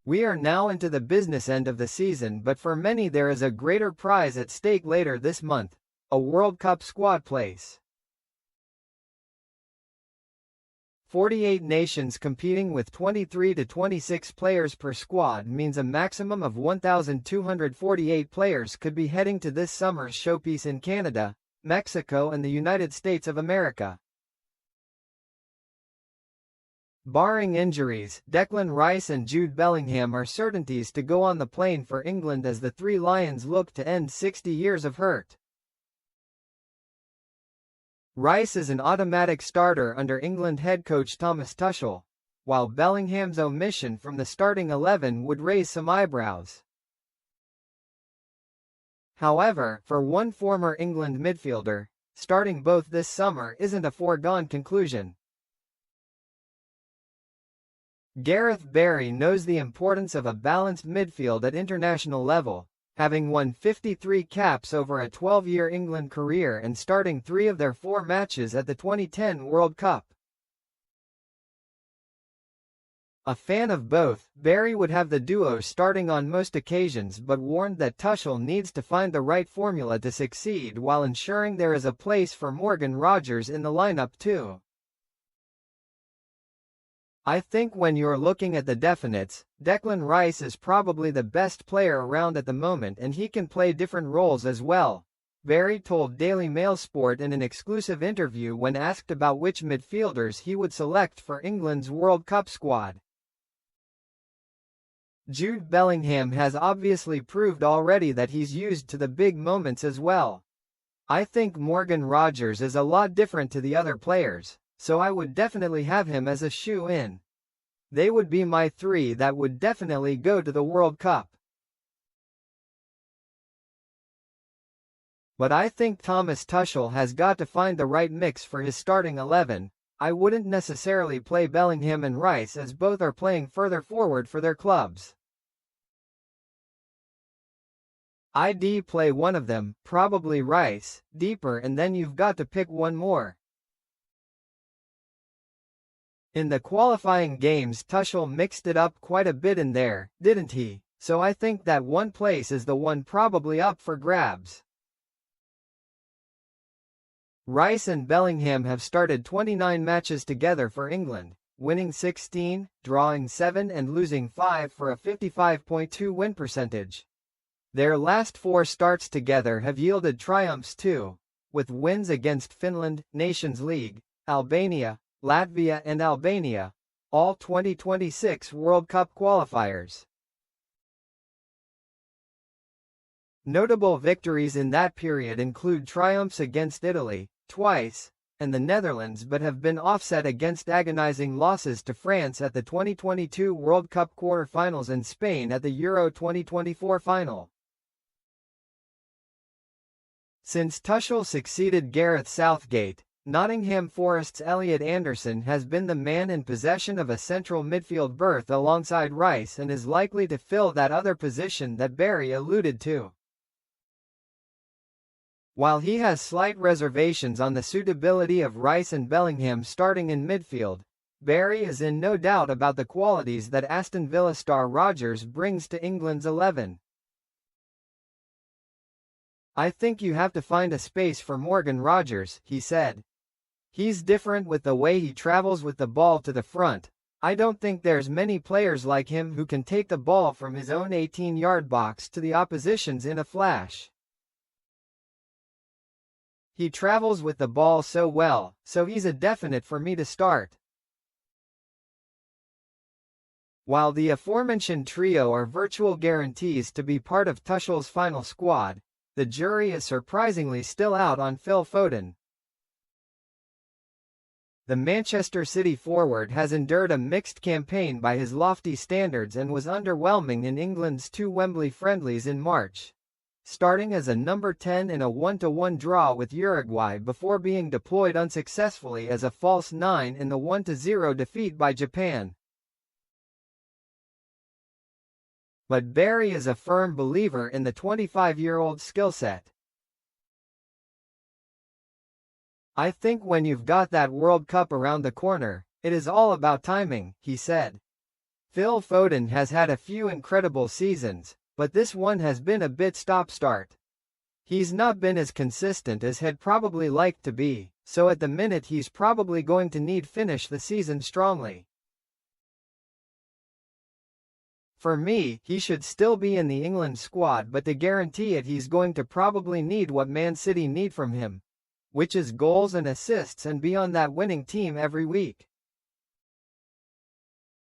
We are now into the business end of the season, but for many there is a greater prize at stake later this month, a World Cup squad place. 48 nations competing with 23 to 26 players per squad means a maximum of 1,248 players could be heading to this summer's showpiece in Canada, Mexico and the United States of America. Barring injuries, Declan Rice and Jude Bellingham are certainties to go on the plane for England as the Three Lions look to end 60 years of hurt. Rice is an automatic starter under England head coach Thomas Tuchel, while Bellingham's omission from the starting 11 would raise some eyebrows. However, for one former England midfielder, starting both this summer isn't a foregone conclusion. Gareth Barry knows the importance of a balanced midfield at international level, having won 53 caps over a 12-year England career and starting 3 of their 4 matches at the 2010 World Cup. A fan of both, Barry would have the duo starting on most occasions but warned that Tuchel needs to find the right formula to succeed while ensuring there is a place for Morgan Rogers in the lineup too. I think when you're looking at the definites, Declan Rice is probably the best player around at the moment and he can play different roles as well, Barry told Daily Mail Sport in an exclusive interview when asked about which midfielders he would select for England's World Cup squad. Jude Bellingham has obviously proved already that he's used to the big moments as well. I think Morgan Rogers is a lot different to the other players, so I would definitely have him as a shoe-in. They would be my 3 that would definitely go to the World Cup. But I think Thomas Tuchel has got to find the right mix for his starting 11. I wouldn't necessarily play Bellingham and Rice as both are playing further forward for their clubs. I'd play one of them, probably Rice, deeper, and then you've got to pick one more. In the qualifying games Tuchel mixed it up quite a bit in there, didn't he? So I think that one place is the one probably up for grabs. Rice and Bellingham have started 29 matches together for England, winning 16, drawing 7 and losing 5 for a 55.2 win percentage. Their last 4 starts together have yielded triumphs too, with wins against Finland, Nations League, Albania, Latvia and Albania, all 2026 World Cup qualifiers. Notable victories in that period include triumphs against Italy, twice, and the Netherlands but have been offset against agonizing losses to France at the 2022 World Cup quarter-finals and Spain at the Euro 2024 final. Since Tuchel succeeded Gareth Southgate, Nottingham Forest's Elliot Anderson has been the man in possession of a central midfield berth alongside Rice and is likely to fill that other position that Barry alluded to. While he has slight reservations on the suitability of Rice and Bellingham starting in midfield, Barry is in no doubt about the qualities that Aston Villa star Rogers brings to England's 11. I think you have to find a space for Morgan Rogers, he said. He's different with the way he travels with the ball to the front. I don't think there's many players like him who can take the ball from his own 18-yard box to the opposition's in a flash. He travels with the ball so well, so he's a definite for me to start. While the aforementioned trio are virtual guarantees to be part of Tuchel's final squad, the jury is surprisingly still out on Phil Foden. The Manchester City forward has endured a mixed campaign by his lofty standards and was underwhelming in England's 2 Wembley friendlies in March, starting as a number 10 in a 1-1 draw with Uruguay before being deployed unsuccessfully as a false 9 in the 1-0 defeat by Japan. But Barry is a firm believer in the 25-year-old's skill set. I think when you've got that World Cup around the corner, it is all about timing, he said. Phil Foden has had a few incredible seasons, but this one has been a bit stop-start. He's not been as consistent as he'd probably liked to be, so at the minute he's probably going to need finish the season strongly. For me, he should still be in the England squad, but to guarantee it he's going to probably need what Man City need from him, which is goals and assists and be on that winning team every week.